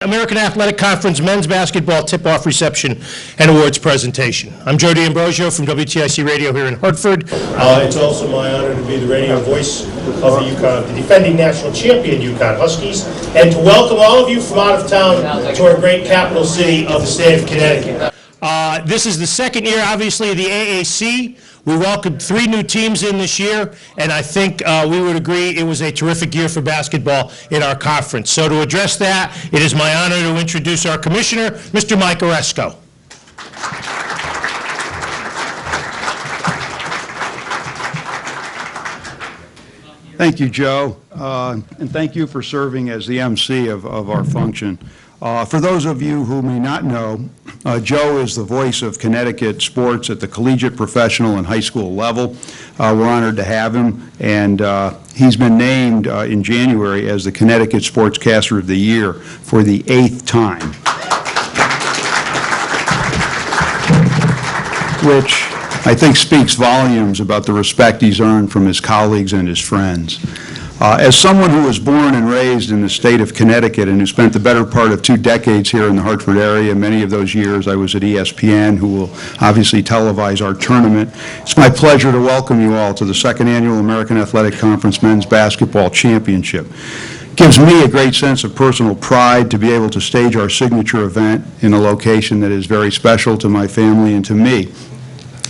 American Athletic Conference men's basketball tip-off reception and awards presentation. I'm Joe D'Ambrosio from WTIC Radio here in Hartford. It's also my honor to be the radio voice of the UConn, the defending national champion UConn Huskies, and to welcome all of you from out of town to our great capital city of the state of Connecticut. This is the second year, obviously, of the AAC. We welcomed 3 new teams in this year, and I think we would agree it was a terrific year for basketball in our conference. So to address that, it is my honor to introduce our commissioner, Mr. Mike Oresco. Thank you, Joe, and thank you for serving as the MC of our function. For those of you who may not know, Joe is the voice of Connecticut sports at the collegiate, professional, and high school level. We're honored to have him, and he's been named in January as the Connecticut Sportscaster of the Year for the 8th time, which I think speaks volumes about the respect he's earned from his colleagues and his friends. As someone who was born and raised in the state of Connecticut and who spent the better part of 2 decades here in the Hartford area, many of those years I was at ESPN, who will obviously televise our tournament, it's my pleasure to welcome you all to the 2nd Annual American Athletic Conference Men's Basketball Championship. It gives me a great sense of personal pride to be able to stage our signature event in a location that is very special to my family and to me.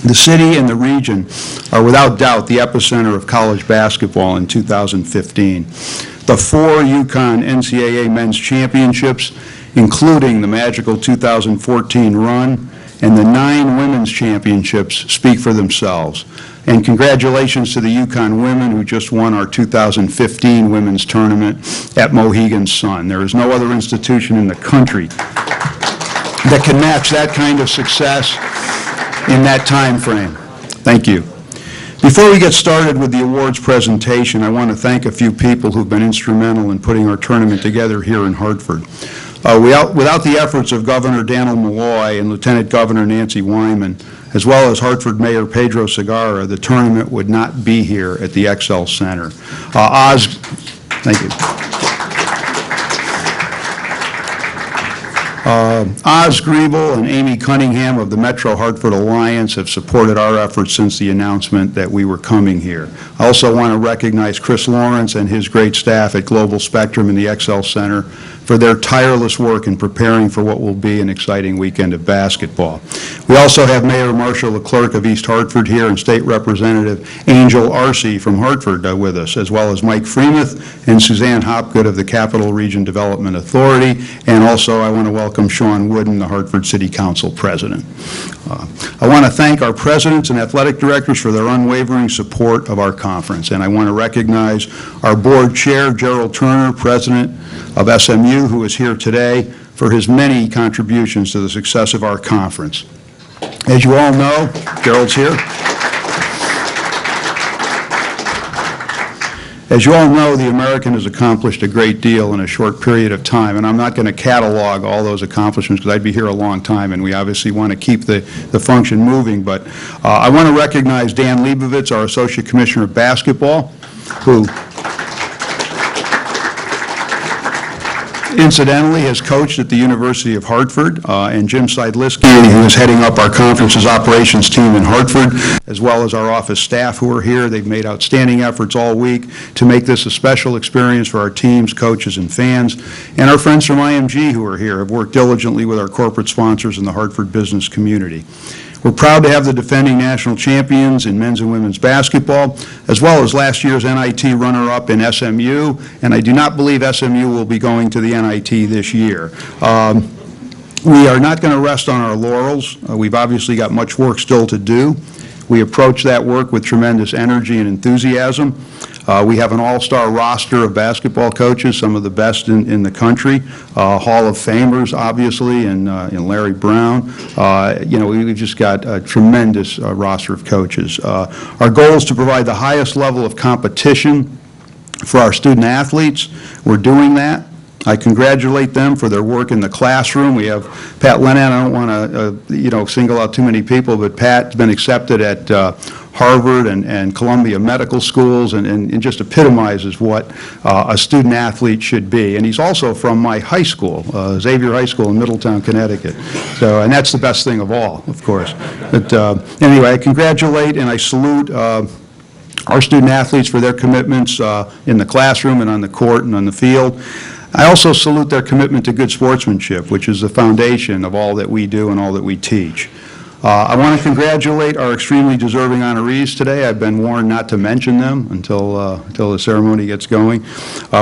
The city and the region are without doubt the epicenter of college basketball in 2015. The 4 UConn NCAA men's championships, including the magical 2014 run, and the 9 women's championships speak for themselves. And congratulations to the UConn women who just won our 2015 women's tournament at Mohegan Sun. There is no other institution in the country that can match that kind of success in that time frame. Thank you. Before we get started with the awards presentation, I want to thank a few people who've been instrumental in putting our tournament together here in Hartford. Without the efforts of Governor Daniel Malloy and Lieutenant Governor Nancy Wyman, as well as Hartford Mayor Pedro Segarra, the tournament would not be here at the XL Center. Thank you. Oz Griebel and Amy Cunningham of the Metro Hartford Alliance have supported our efforts since the announcement that we were coming here. I also want to recognize Chris Lawrence and his great staff at Global Spectrum and the XL Center for their tireless work in preparing for what will be an exciting weekend of basketball. We also have Mayor Marshall Leclerc of East Hartford here and State Representative Angel Arce from Hartford with us, as well as Mike Freemuth and Suzanne Hopgood of the Capital Region Development Authority, and also I want to welcome Sean Wooden, the Hartford City Council President. I want to thank our presidents and athletic directors for their unwavering support of our conference, and I want to recognize our board chair, Gerald Turner, president of SMU, who is here today, for his many contributions to the success of our conference. As you all know, Gerald's here. As you all know, the American has accomplished a great deal in a short period of time, and I'm not going to catalog all those accomplishments because I'd be here a long time, and we obviously want to keep the function moving. But I want to recognize Dan Leibovitz, our Associate Commissioner of Basketball, who incidentally has coached at the University of Hartford, and Jim Seidliski, who is heading up our conference's operations team in Hartford, as well as our office staff who are here. They've made outstanding efforts all week to make this a special experience for our teams, coaches, and fans. And our friends from IMG who are here have worked diligently with our corporate sponsors in the Hartford business community. We're proud to have the defending national champions in men's and women's basketball, as well as last year's NIT runner-up in SMU, and I do not believe SMU will be going to the NIT this year. We are not going to rest on our laurels. We've obviously got much work still to do. We approach that work with tremendous energy and enthusiasm. We have an all-star roster of basketball coaches, some of the best in the country, Hall of Famers, obviously, and Larry Brown. We've just got a tremendous roster of coaches. Our goal is to provide the highest level of competition for our student athletes. We're doing that. I congratulate them for their work in the classroom. We have Pat Lennon. I don't want to, single out too many people, but Pat's been accepted at Harvard and Columbia medical schools, and just epitomizes what a student athlete should be. And he's also from my high school, Xavier High School in Middletown, Connecticut. So, and that's the best thing of all, of course. But anyway, I congratulate and I salute our student athletes for their commitments in the classroom and on the court and on the field. I also salute their commitment to good sportsmanship, which is the foundation of all that we do and all that we teach. I want to congratulate our extremely deserving honorees today. I've been warned not to mention them until the ceremony gets going.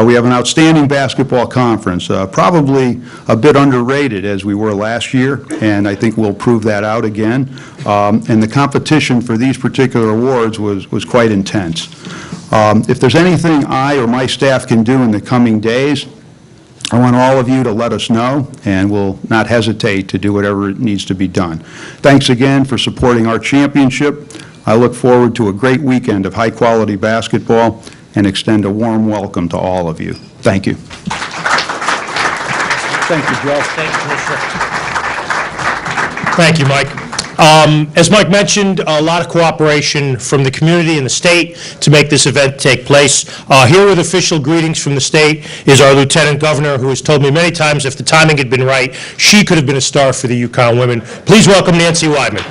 We have an outstanding basketball conference, probably a bit underrated as we were last year, and I think we'll prove that out again. And the competition for these particular awards was quite intense. If there's anything I or my staff can do in the coming days, I want all of you to let us know, and we'll not hesitate to do whatever needs to be done. Thanks again for supporting our championship. I look forward to a great weekend of high-quality basketball and extend a warm welcome to all of you. Thank you. Thank you, Joe. Thank you, Commissioner. Thank you, Mike. As Mike mentioned, a lot of cooperation from the community and the state to make this event take place. Here with official greetings from the state is our Lieutenant Governor, who has told me many times if the timing had been right, she could have been a star for the Yukon women. Please welcome Nancy Weidman.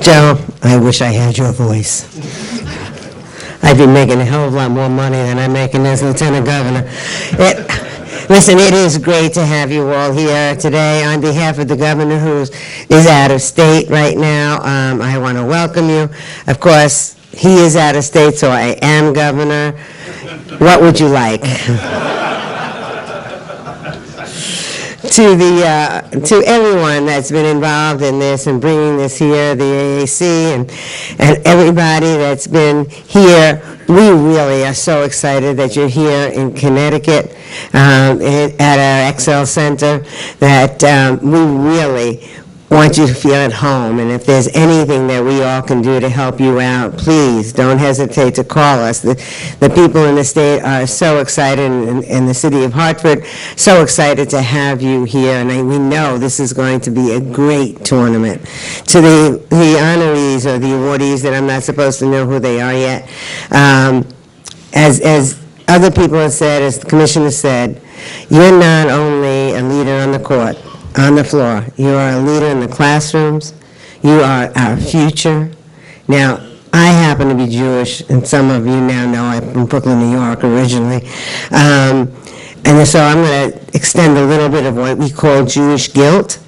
Joe, I wish I had your voice. I'd be making a hell of a lot more money than I'm making as Lieutenant Governor. Listen, it is great to have you all here today. On behalf of the governor who is out of state right now, I want to welcome you. Of course, he is out of state, so I am governor. What would you like? To everyone that's been involved in this and bringing this here, the AAC and everybody that's been here, we really are so excited that you're here in Connecticut at our Excel Center, that we really want you to feel at home. And if there's anything that we all can do to help you out, please don't hesitate to call us. The people in the state are so excited, and the city of Hartford, so excited to have you here. And we know this is going to be a great tournament. To the honorees or the awardees that I'm not supposed to know who they are yet, as other people have said, as the commissioner said, you're not only a leader on the court, on the floor. You are a leader in the classrooms. You are our future. Now, I happen to be Jewish, and some of you now know I'm from Brooklyn, New York originally. And so I'm going to extend a little bit of what we call Jewish guilt.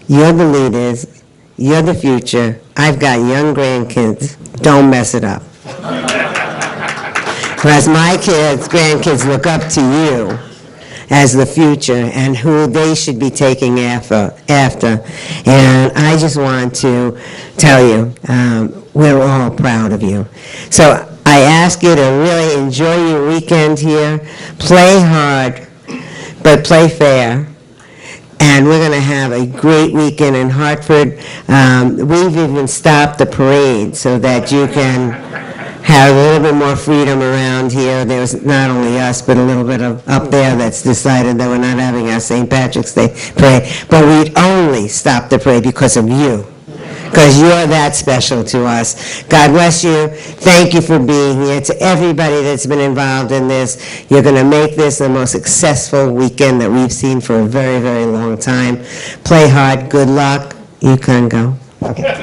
You're the leaders. You're the future. I've got young grandkids. Don't mess it up. Because my grandkids look up to you as the future and who they should be taking after. And I just want to tell you, we're all proud of you. So I ask you to really enjoy your weekend here. Play hard, but play fair. And we're going to have a great weekend in Hartford. We've even stopped the parade so that you can have a little bit more freedom around here. There's not only us, but a little bit of up there that's decided that we're not having our St. Patrick's Day parade. But we'd only stop the parade because of you, because you're that special to us. God bless you. Thank you for being here. To everybody that's been involved in this, you're going to make this the most successful weekend that we've seen for a very, very long time. Play hard. Good luck. You can go. Okay.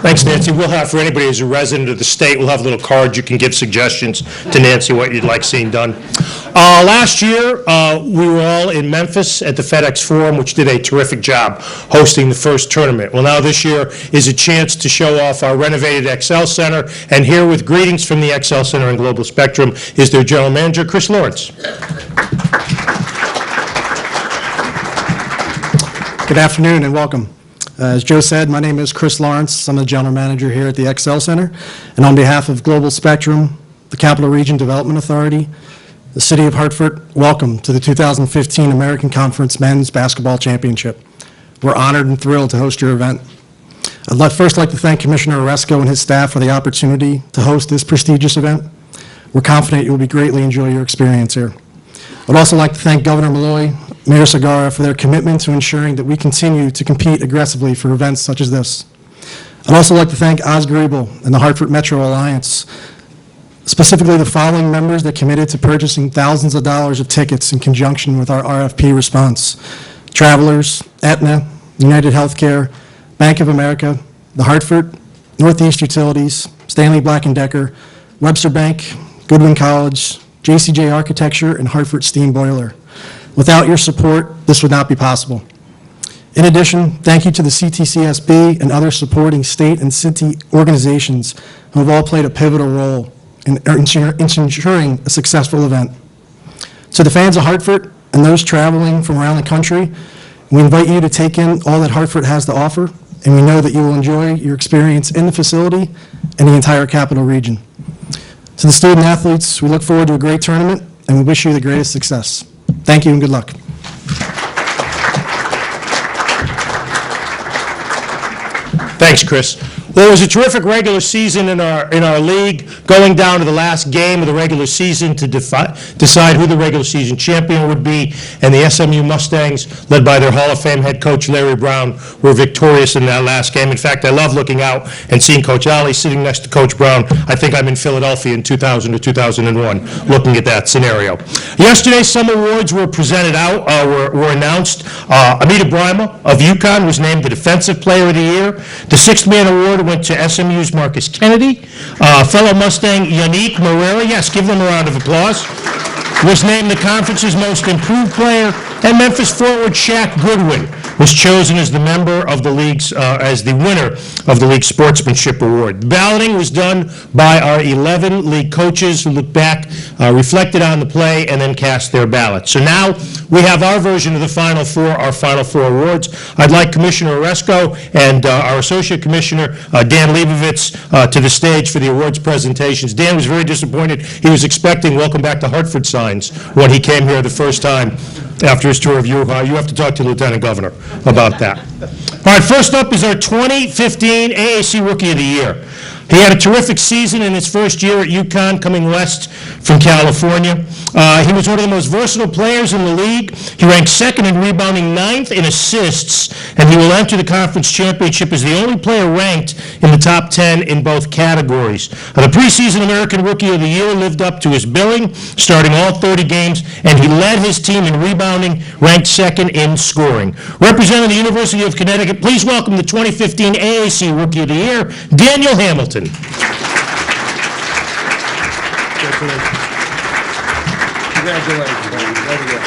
Thanks, Nancy. We'll have, for anybody who's a resident of the state, we'll have little cards you can give suggestions to Nancy what you'd like seen done. Last year, we were all in Memphis at the FedEx Forum, which did a terrific job hosting the first tournament. Well, now this year is a chance to show off our renovated Excel Center, and here with greetings from the Excel Center and Global Spectrum is their General Manager, Chris Lawrence. Good afternoon and welcome. As Joe said, my name is Chris Lawrence. I'm the General Manager here at the Excel Center. And on behalf of Global Spectrum, the Capital Region Development Authority, the City of Hartford, welcome to the 2015 American Conference Men's Basketball Championship. We're honored and thrilled to host your event. I'd first like to thank Commissioner Oresco and his staff for the opportunity to host this prestigious event. We're confident you will greatly enjoy your experience here. I'd also like to thank Governor Malloy, Mayor Segarra for their commitment to ensuring that we continue to compete aggressively for events such as this. I'd also like to thank Oz Griebel and the Hartford Metro Alliance, specifically the following members that committed to purchasing thousands of dollars of tickets in conjunction with our RFP response: Travelers, Aetna, United Healthcare, Bank of America, the Hartford, Northeast Utilities, Stanley Black & Decker, Webster Bank, Goodwin College, JCJ Architecture, and Hartford Steam Boiler. Without your support, this would not be possible. In addition, thank you to the CTCSB and other supporting state and city organizations who have all played a pivotal role in ensuring a successful event. To the fans of Hartford and those traveling from around the country, we invite you to take in all that Hartford has to offer, and we know that you will enjoy your experience in the facility and the entire capital region. To the student athletes, we look forward to a great tournament, and we wish you the greatest success. Thank you and good luck. Thanks, Chris. Well, it was a terrific regular season in our league, going down to the last game of the regular season to decide who the regular season champion would be, and the SMU Mustangs, led by their Hall of Fame head coach Larry Brown, were victorious in that last game. In fact, I love looking out and seeing Coach Ali sitting next to Coach Brown. I think I'm in Philadelphia in 2000 or 2001 looking at that scenario. Yesterday, some awards were presented out, were announced. Amita Brima of UConn was named the Defensive Player of the Year. The Sixth Man Award went to SMU's Marcus Kennedy. Fellow Mustang Yannick Morera, yes, give them a round of applause, was named the conference's most improved player, and Memphis forward Shaq Goodwin was chosen as the member of the league's, as the winner of the league's sportsmanship award. The balloting was done by our 11 league coaches who looked back, reflected on the play, and then cast their ballots. So now we have our version of the Final Four, our Final Four awards. I'd like Commissioner Oresco and our Associate Commissioner, Dan Leibovitz, to the stage for the awards presentations. Dan was very disappointed. He was expecting welcome back to Hartford signs when he came here the first time after his tour of Utah. You have to talk to Lieutenant Governor about that. All right, first up is our 2015 AAC Rookie of the Year. He had a terrific season in his first year at UConn, coming west from California. He was one of the most versatile players in the league. He ranked second in rebounding, ninth in assists, and he will enter the conference championship as the only player ranked in the top 10 in both categories. The preseason American Rookie of the Year lived up to his billing, starting all 30 games, and he led his team in rebounding, ranked second in scoring. Representing the University of Connecticut, please welcome the 2015 AAC Rookie of the Year, Daniel Hamilton. Congratulations. There we go.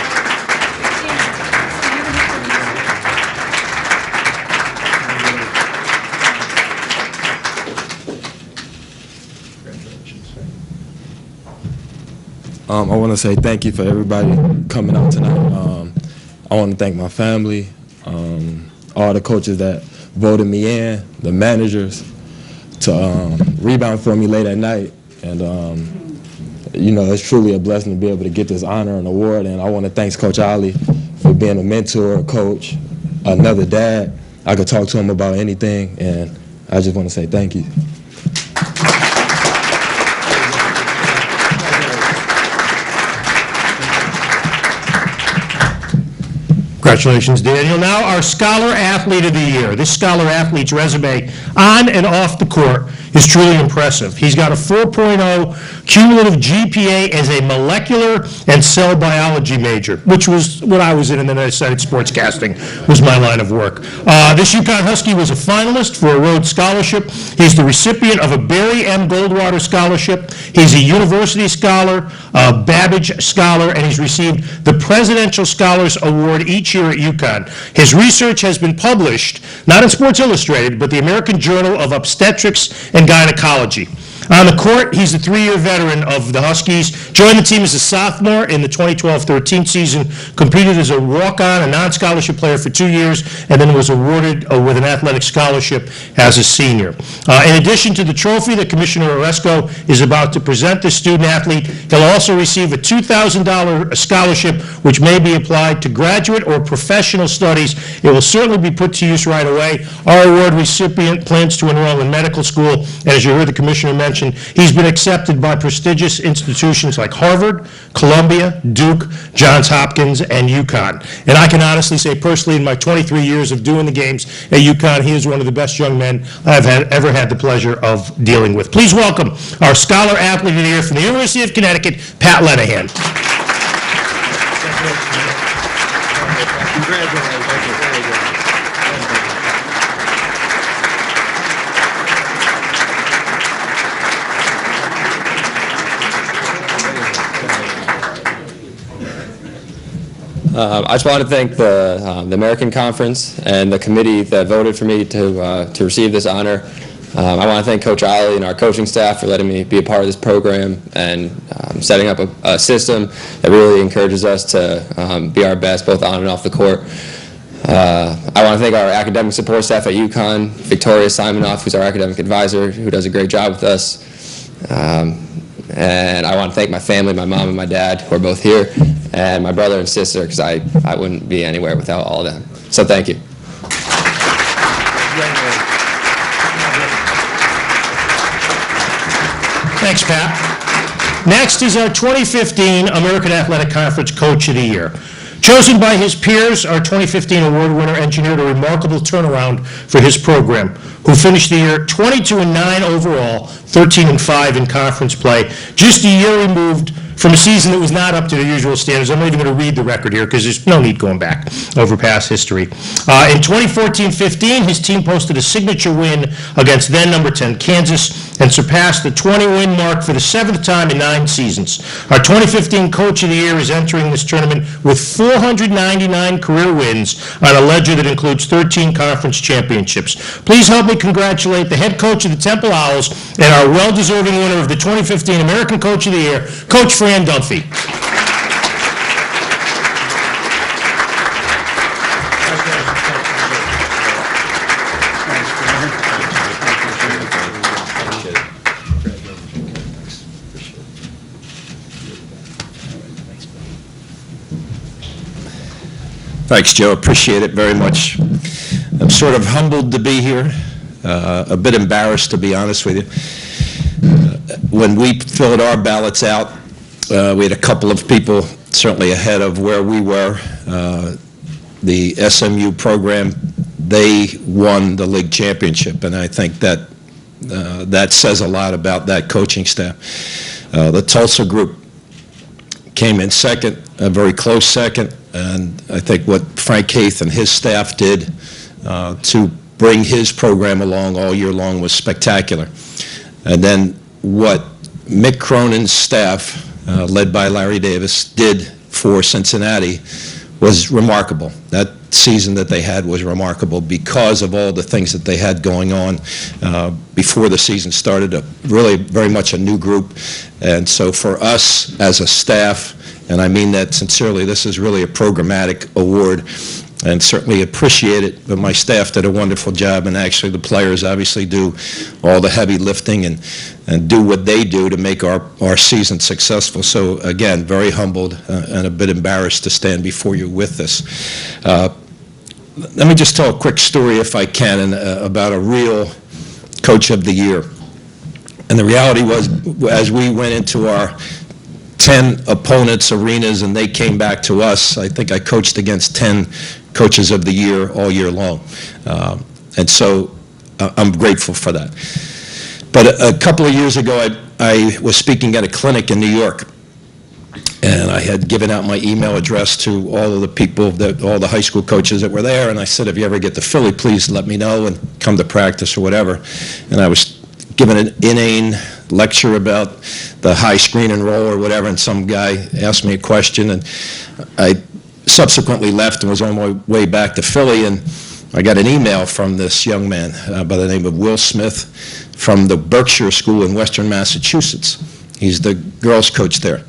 I want to say thank you for everybody coming out tonight. I want to thank my family, all the coaches that voted me in, the managers, to rebound for me late at night. And, you know, it's truly a blessing to be able to get this honor and award. And I want to thank Coach Ali for being a mentor, a coach, another dad. I could talk to him about anything, and I just want to say thank you. Congratulations, Daniel. Now, our Scholar Athlete of the Year. This Scholar Athlete's resume on and off the court is truly impressive. He's got a 4.0 cumulative GPA as a molecular and cell biology major, which was what I was in, and then I decided sportscasting was my line of work. This UConn Husky was a finalist for a Rhodes Scholarship. He's the recipient of a Barry M. Goldwater Scholarship. He's a University Scholar, a Babbage Scholar, and he's received the Presidential Scholars Award each year at UConn. His research has been published, not in Sports Illustrated, but the American Journal of Obstetrics and Gynecology. On the court, he's a 3-year veteran of the Huskies. Joined the team as a sophomore in the 2012-13 season, competed as a walk-on, a non-scholarship player for 2 years, and then was awarded with an athletic scholarship as a senior. In addition to the trophy that Commissioner Oresco is about to present this student-athlete, he'll also receive a $2,000 scholarship, which may be applied to graduate or professional studies. It will certainly be put to use right away. Our award recipient plans to enroll in medical school, and as you heard the Commissioner mention, mention, he's been accepted by prestigious institutions like Harvard, Columbia, Duke, Johns Hopkins, and UConn. And I can honestly say personally, in my 23 years of doing the games at UConn, he is one of the best young men I've ever had the pleasure of dealing with. Please welcome our Scholar Athlete of the Year from the University of Connecticut, Pat Lenahan. I just want to thank the American Conference and the committee that voted for me to receive this honor. I want to thank Coach Ollie and our coaching staff for letting me be a part of this program and setting up a system that really encourages us to be our best both on and off the court. I want to thank our academic support staff at UConn, Victoria Simonoff, who's our academic advisor, who does a great job with us. And I want to thank my family, my mom and my dad, who are both here, and my brother and sister, because I wouldn't be anywhere without all of them. So thank you. Thanks, Pat. Next is our 2015 American Athletic Conference Coach of the Year. Chosen by his peers, our 2015 award winner engineered a remarkable turnaround for his program, who finished the year 22-9 overall, 13-5 in conference play, just a year removed from a season that was not up to the usual standards. I'm not even going to read the record here because there's no need going back over past history. In 2014-15, his team posted a signature win against then number 10 Kansas and surpassed the 20-win mark for the 7th time in 9 seasons. Our 2015 Coach of the Year is entering this tournament with 499 career wins on a ledger that includes 13 conference championships. Please help me congratulate the head coach of the Temple Owls and our well-deserving winner of the 2015 American Coach of the Year, Coach Fran Dunphy. Thanks, Joe. Appreciate it very much. I'm sort of humbled to be here, a bit embarrassed, to be honest with you. When we filled our ballots out, we had a couple of people certainly ahead of where we were. The SMU program, they won the league championship, and I think that that says a lot about that coaching staff. The Tulsa group came in second, a very close second, and I think what Frank Haith and his staff did to bring his program along all year long was spectacular. And then what Mick Cronin's staff, led by Larry Davis, did for Cincinnati was remarkable. That season that they had was remarkable because of all the things that they had going on before the season started. Really very much a new group. And so for us as a staff, and I mean that sincerely, this is really a programmatic award, and certainly appreciate it, but my staff did a wonderful job, and actually the players obviously do all the heavy lifting and do what they do to make our season successful. So again, very humbled and a bit embarrassed to stand before you with this. Let me just tell a quick story, if I can, about a real Coach of the Year. And the reality was, as we went into our 10 opponents' arenas and they came back to us, I think I coached against 10 Coaches of the Year all year long. And so I'm grateful for that. But a couple of years ago, I was speaking at a clinic in New York, and I had given out my email address to all of the people, all the high school coaches that were there, and I said, if you ever get to Philly, please let me know and come to practice or whatever. And I was given an inane lecture about the high screen and roll or whatever, and some guy asked me a question, and I subsequently left and was on my way back to Philly, and I got an email from this young man by the name of Will Smith from the Berkshire School in Western Massachusetts. He's the girls' coach there.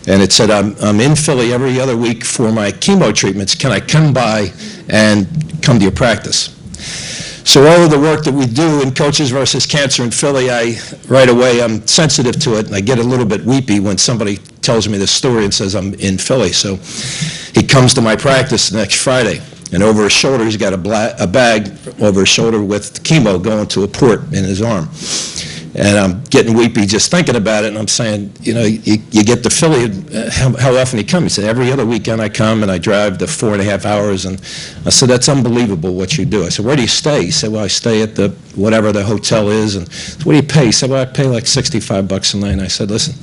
And it said, I'm in Philly every other week for my chemo treatments. Can I come by and come to your practice? So all of the work that we do in Coaches versus Cancer in Philly, right away, I'm sensitive to it, and I get a little bit weepy when somebody tells me this story and says I'm in Philly. So he comes to my practice next Friday, and over his shoulder, he's got a bag over his shoulder with chemo going to a port in his arm. And I'm getting weepy just thinking about it, and I'm saying, you know, you get to Philly, how often you come? He said, every other weekend I come, and I drive the 4.5 hours, and I said, that's unbelievable what you do. I said, where do you stay? He said, well, I stay at the whatever the hotel is, and I said, what do you pay? He said, well, I pay like $65 a night. And I said, listen,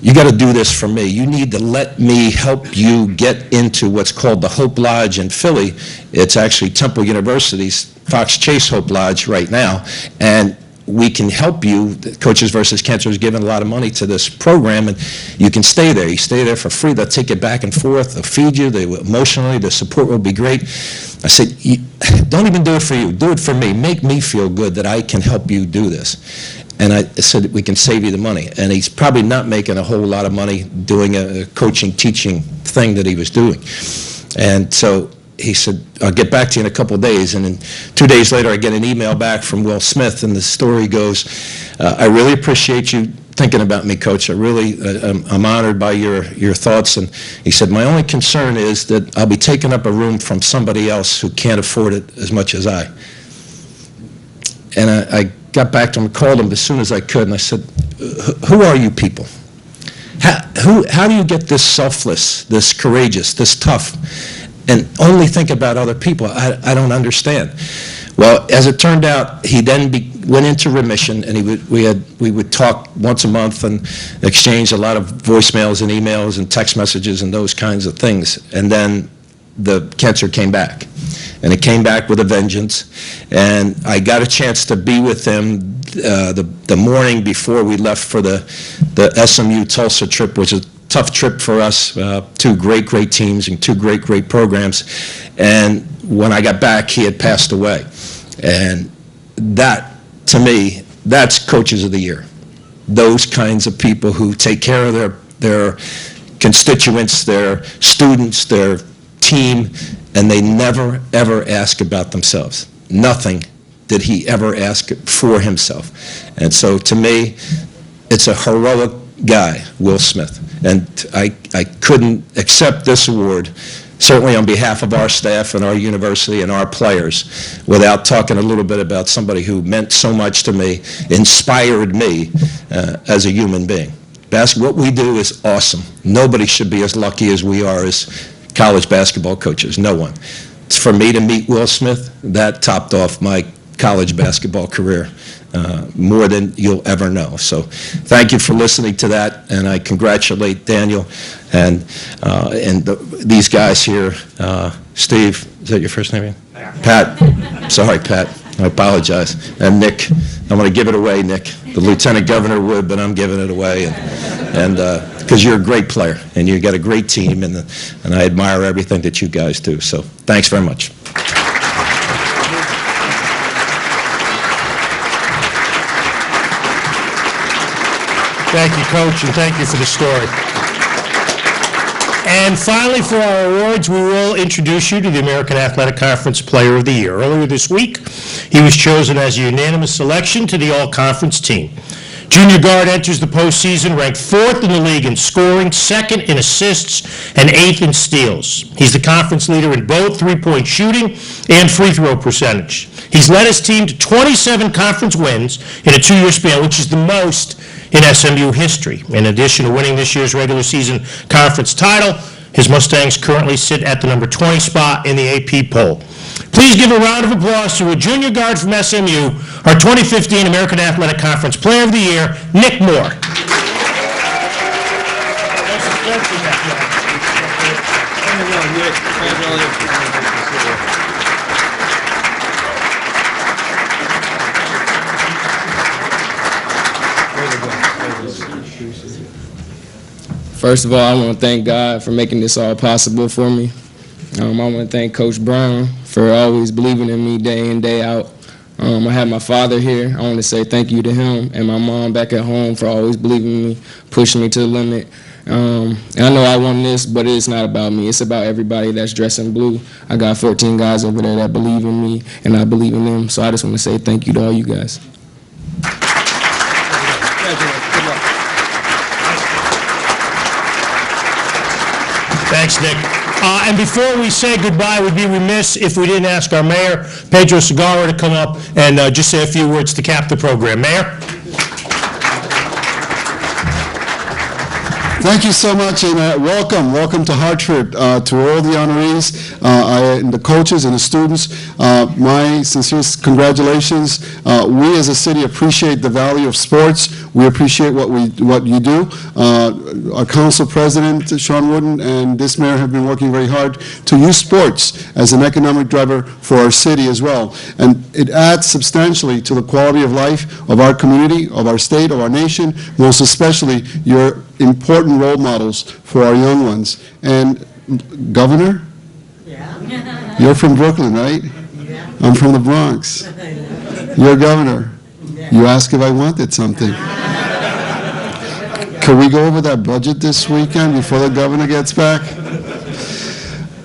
you got to do this for me. You need to let me help you get into what's called the Hope Lodge in Philly. It's actually Temple University's Fox Chase Hope Lodge right now, and we can help you. Coaches versus Cancer is giving a lot of money to this program, and you can stay there. You stay there for free. They'll take you back and forth. They'll feed you. They will, emotionally, the support will be great. I said, don't even do it for you. Do it for me. Make me feel good that I can help you do this. And I said, we can save you the money. And he's probably not making a whole lot of money doing a coaching, teaching thing that he was doing. And so he said, I'll get back to you in a couple of days. And then 2 days later, I get an email back from Will Smith, and the story goes, I really appreciate you thinking about me, Coach. I really, I'm honored by your thoughts. And he said, my only concern is that I'll be taking up a room from somebody else who can't afford it as much as I. And I got back to him and called him as soon as I could, and I said, who are you people? How do you get this selfless, this courageous, this tough, and only think about other people? I don't understand. Well, as it turned out, he then went into remission, and we would talk once a month and exchange a lot of voicemails and emails and text messages and those kinds of things. And then the cancer came back, and it came back with a vengeance. And I got a chance to be with him the morning before we left for the SMU Tulsa trip, which was a tough trip for us, two great teams and two great programs. And when I got back, he had passed away. And that, to me, that's Coaches of the Year. Those kinds of people who take care of their constituents, their students, their team, and they never, ever ask about themselves. Nothing did he ever ask for himself. And so, to me, it's a heroic guy, Will Smith. And I couldn't accept this award, certainly on behalf of our staff and our university and our players, without talking a little bit about somebody who meant so much to me, inspired me as a human being. What we do is awesome. Nobody should be as lucky as we are as college basketball coaches. No one. For me to meet Will Smith, that topped off my college basketball career more than you'll ever know. So thank you for listening to that, and I congratulate Daniel and these guys here. Steve, is that your first name? Pat. Sorry, Pat. I apologize. And Nick, I'm going to give it away, Nick. The Lieutenant Governor would, but I'm giving it away. And because you're a great player, and you've got a great team, and I admire everything that you guys do. So thanks very much. Thank you, Coach, and thank you for the story. And finally, for our awards, we will introduce you to the American Athletic Conference Player of the Year. Earlier this week, he was chosen as a unanimous selection to the All-Conference team. Junior guard enters the postseason ranked 4th in the league in scoring, 2nd in assists, and 8th in steals. He's the conference leader in both three-point shooting and free throw percentage. He's led his team to 27 conference wins in a 2-year span, which is the most in SMU history. In addition to winning this year's regular season conference title, his Mustangs currently sit at the number 20 spot in the AP poll. Please give a round of applause to a junior guard from SMU, our 2015 American Athletic Conference Player of the Year, Nick Moore. First of all, I want to thank God for making this all possible for me. I want to thank Coach Brown for always believing in me day in, day out. I have my father here. I want to say thank you to him, and my mom back at home for always believing in me, pushing me to the limit. And I know I won this, but it's not about me. It's about everybody that's dressed in blue. I got 14 guys over there that believe in me, and I believe in them. So I just want to say thank you to all you guys. Thanks, Nick. And before we say goodbye, we'd be remiss if we didn't ask our mayor, Pedro Segarra, to come up and just say a few words to cap the program. Mayor? Thank you so much, and welcome to Hartford, to all the honorees, and the coaches and the students. My sincerest congratulations. We as a city appreciate the value of sports. We appreciate what you do. Our council president, Sean Wooden, and this mayor have been working very hard to use sports as an economic driver for our city as well. And it adds substantially to the quality of life of our community, of our state, of our nation, most especially your important role models for our young ones. And Governor? Yeah. You're from Brooklyn, right? Yeah. I'm from the Bronx. You're governor. Yeah. You asked if I wanted something. Can we go over that budget this weekend before the governor gets back?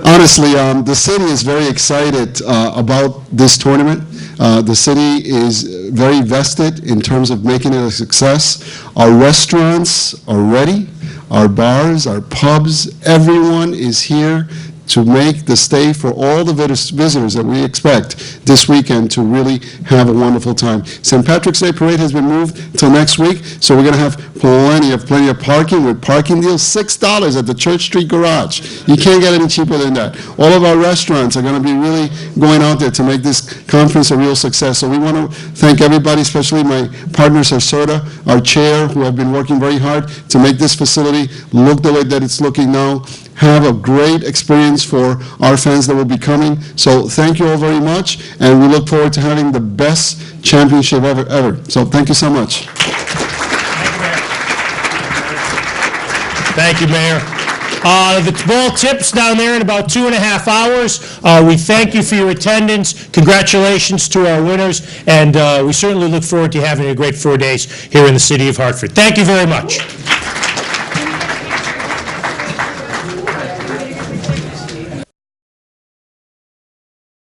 Honestly, the city is very excited about this tournament. The city is very vested in terms of making it a success. Our restaurants are ready, our bars, our pubs, everyone is here to make the stay for all the visitors that we expect this weekend to really have a wonderful time. St. Patrick's Day Parade has been moved till next week, so we're going to have plenty of parking with parking deals, $6 at the Church Street Garage. You can't get any cheaper than that. All of our restaurants are going to be really going out there to make this conference a real success. So we want to thank everybody, especially my partners, Arsorda, our chair, who have been working very hard to make this facility look the way that it's looking now. Have a great experience for our fans that will be coming. So thank you all very much, and we look forward to having the best championship ever. So thank you so much. Thank you, Mayor. The ball tips down there in about 2.5 hours. We thank you for your attendance. Congratulations to our winners, and we certainly look forward to having a great 4 days here in the city of Hartford. Thank you very much.